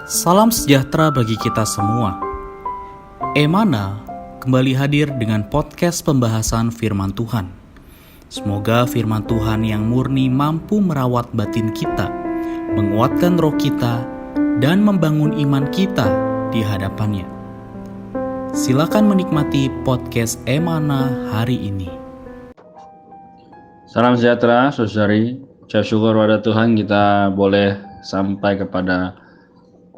Salam sejahtera bagi kita semua. Emana kembali hadir dengan podcast pembahasan firman Tuhan. Semoga firman Tuhan yang murni mampu merawat batin kita, menguatkan roh kita, dan membangun iman kita di hadapannya. Silakan menikmati podcast Emana hari ini. Salam sejahtera, saudari. Ucap syukur pada Tuhan kita boleh sampai kepada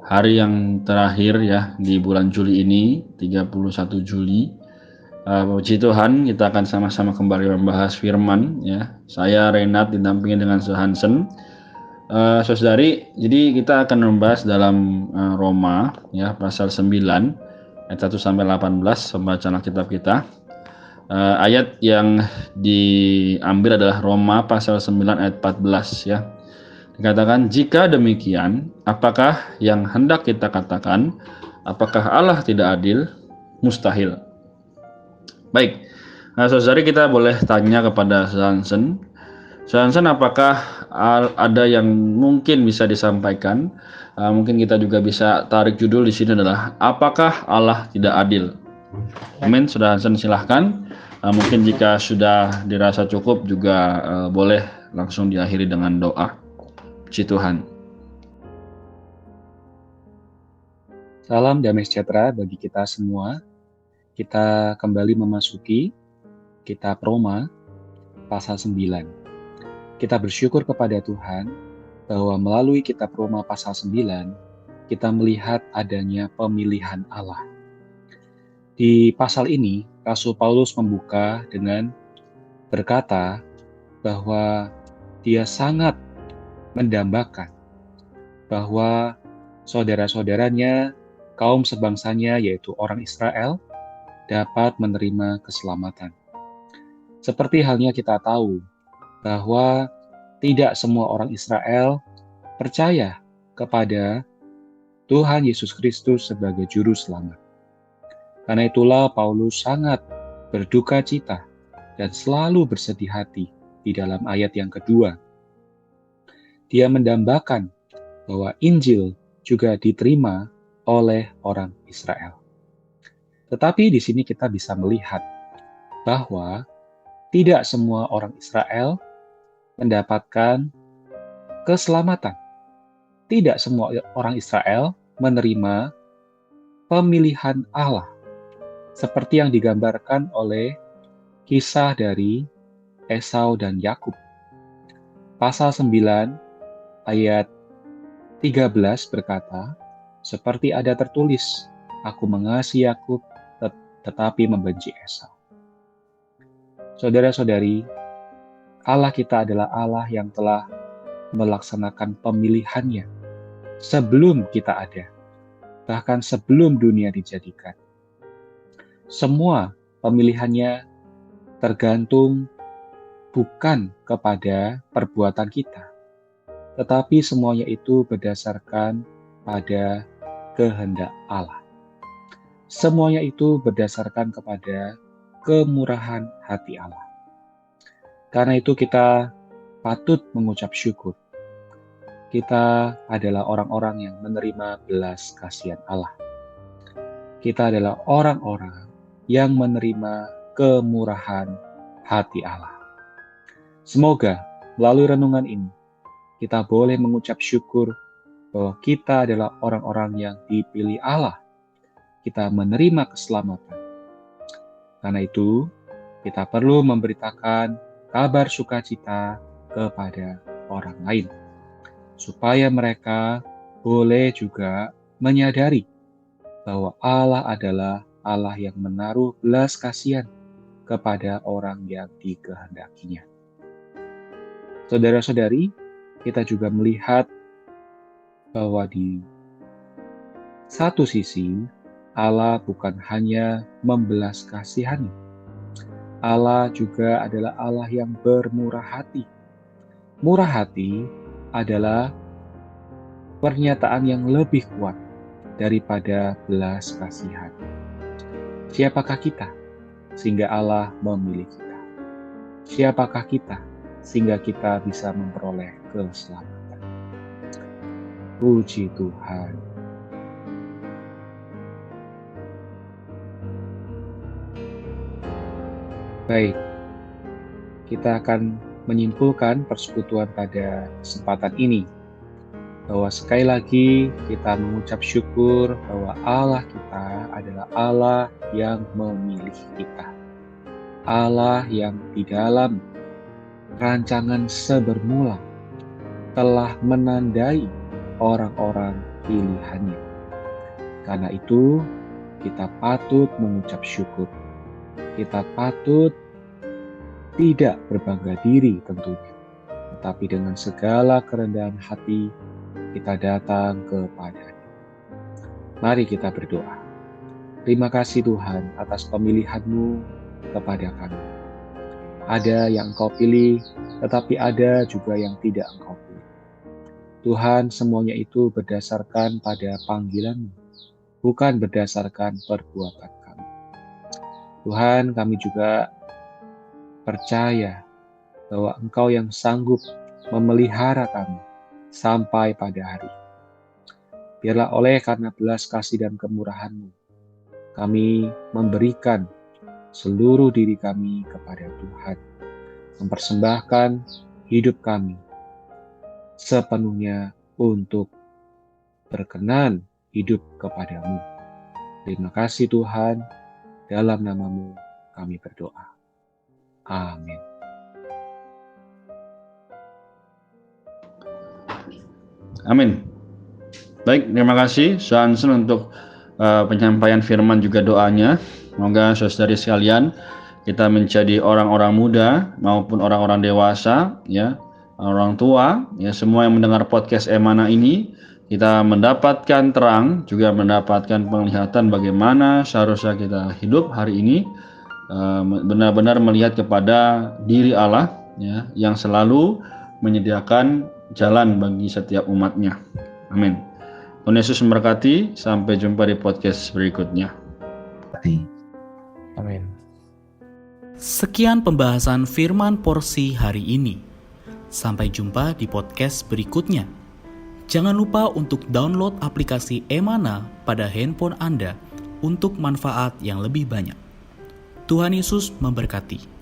hari yang terakhir ya di bulan Juli ini, 31 Juli. Puji Tuhan, kita akan sama-sama kembali membahas firman ya. Saya Renat didampingi dengan Hansen. Saudari, jadi kita akan membahas dalam Roma ya, pasal 9 ayat 1 sampai 18 pembacaan Alkitab kita. Ayat yang diambil adalah Roma pasal 9 ayat 14 ya. Dikatakan, jika demikian, apakah yang hendak kita katakan? Apakah Allah tidak adil? Mustahil. Baik, saudari, kita boleh tanya kepada Hansen. Hansen, apakah ada yang mungkin bisa disampaikan? Mungkin kita juga bisa tarik judul di sini adalah, apakah Allah tidak adil? Amin. Sudah Hansen, silahkan. Mungkin jika sudah dirasa cukup juga boleh langsung diakhiri dengan doa. Puji Tuhan. Salam damai sejahtera bagi kita semua. Kita kembali memasuki kitab Roma pasal 9. Kita bersyukur kepada Tuhan bahwa melalui kitab Roma pasal 9, kita melihat adanya pemilihan Allah. Di pasal ini, Rasul Paulus membuka dengan berkata bahwa dia sangat mendambakan bahwa saudara-saudaranya, kaum sebangsanya yaitu orang Israel, dapat menerima keselamatan. Seperti halnya kita tahu bahwa tidak semua orang Israel percaya kepada Tuhan Yesus Kristus sebagai juru selamat. Karena itulah Paulus sangat berduka cita dan selalu bersedih hati di dalam ayat yang kedua. Dia mendambakan bahwa Injil juga diterima oleh orang Israel. Tetapi di sini kita bisa melihat bahwa tidak semua orang Israel mendapatkan keselamatan. Tidak semua orang Israel menerima pemilihan Allah, seperti yang digambarkan oleh kisah dari Esau dan Yakub. Pasal 9 ayat 13 berkata, seperti ada tertulis, aku mengasihi Yakub tetapi membenci Esau. Saudara-saudari, Allah kita adalah Allah yang telah melaksanakan pemilihannya sebelum kita ada, bahkan sebelum dunia dijadikan. Semua pemilihannya tergantung bukan kepada perbuatan kita, tetapi semuanya itu berdasarkan pada kehendak Allah. Semuanya itu berdasarkan kepada kemurahan hati Allah. Karena itu kita patut mengucap syukur. Kita adalah orang-orang yang menerima belas kasihan Allah. Kita adalah orang-orang yang menerima kemurahan hati Allah. Semoga melalui renungan ini, kita boleh mengucap syukur bahwa kita adalah orang-orang yang dipilih Allah. Kita menerima keselamatan. Karena itu, kita perlu memberitakan kabar sukacita kepada orang lain, supaya mereka boleh juga menyadari bahwa Allah adalah Allah yang menaruh belas kasihan kepada orang yang dikehendakinya. Saudara-saudari, kita juga melihat bahwa di satu sisi Allah bukan hanya membelas kasihani, Allah juga adalah Allah yang bermurah hati. Murah hati adalah pernyataan yang lebih kuat daripada belas kasihan. Siapakah kita sehingga Allah memilih kita? Siapakah kita sehingga kita bisa memperoleh keselamatan? Puji Tuhan. Baik, kita akan menyimpulkan persekutuan pada kesempatan ini, bahwa sekali lagi kita mengucap syukur bahwa Allah kita adalah Allah yang memilih kita. Allah yang di dalam rancangan sebermula telah menandai orang-orang pilihannya. Karena itu, kita patut mengucap syukur. Kita patut tidak berbangga diri tentunya, tetapi dengan segala kerendahan hati kita datang kepada-Nya. Mari kita berdoa. Terima kasih Tuhan atas pemilihan-Mu kepada kami. Ada yang Engkau pilih, tetapi ada juga yang tidak Engkau pilih. Tuhan, semuanya itu berdasarkan pada panggilan-Mu, bukan berdasarkan perbuatan kami. Tuhan, kami juga percaya bahwa Engkau yang sanggup memelihara kami sampai pada hari. Biarlah oleh karena belas kasih dan kemurahan-Mu, kami memberikan seluruh diri kami kepada Tuhan, mempersembahkan hidup kami sepenuhnya untuk berkenan hidup kepada-Mu. Terima kasih Tuhan, dalam nama-Mu kami berdoa. Amin. Amin. Baik, terima kasih Shansen untuk penyampaian firman juga doanya. Semoga saudari sekalian kita menjadi orang-orang muda maupun orang-orang dewasa, ya, orang tua, ya, semua yang mendengar podcast Emana ini, kita mendapatkan terang, juga mendapatkan penglihatan bagaimana seharusnya kita hidup hari ini, benar-benar melihat kepada diri Allah, ya, yang selalu menyediakan jalan bagi setiap umatnya. Amin. Tuhan Yesus memberkati. Sampai jumpa di podcast berikutnya. Amin. Sekian pembahasan firman porsi hari ini. Sampai jumpa di podcast berikutnya. Jangan lupa untuk download aplikasi Emana pada handphone Anda untuk manfaat yang lebih banyak. Tuhan Yesus memberkati.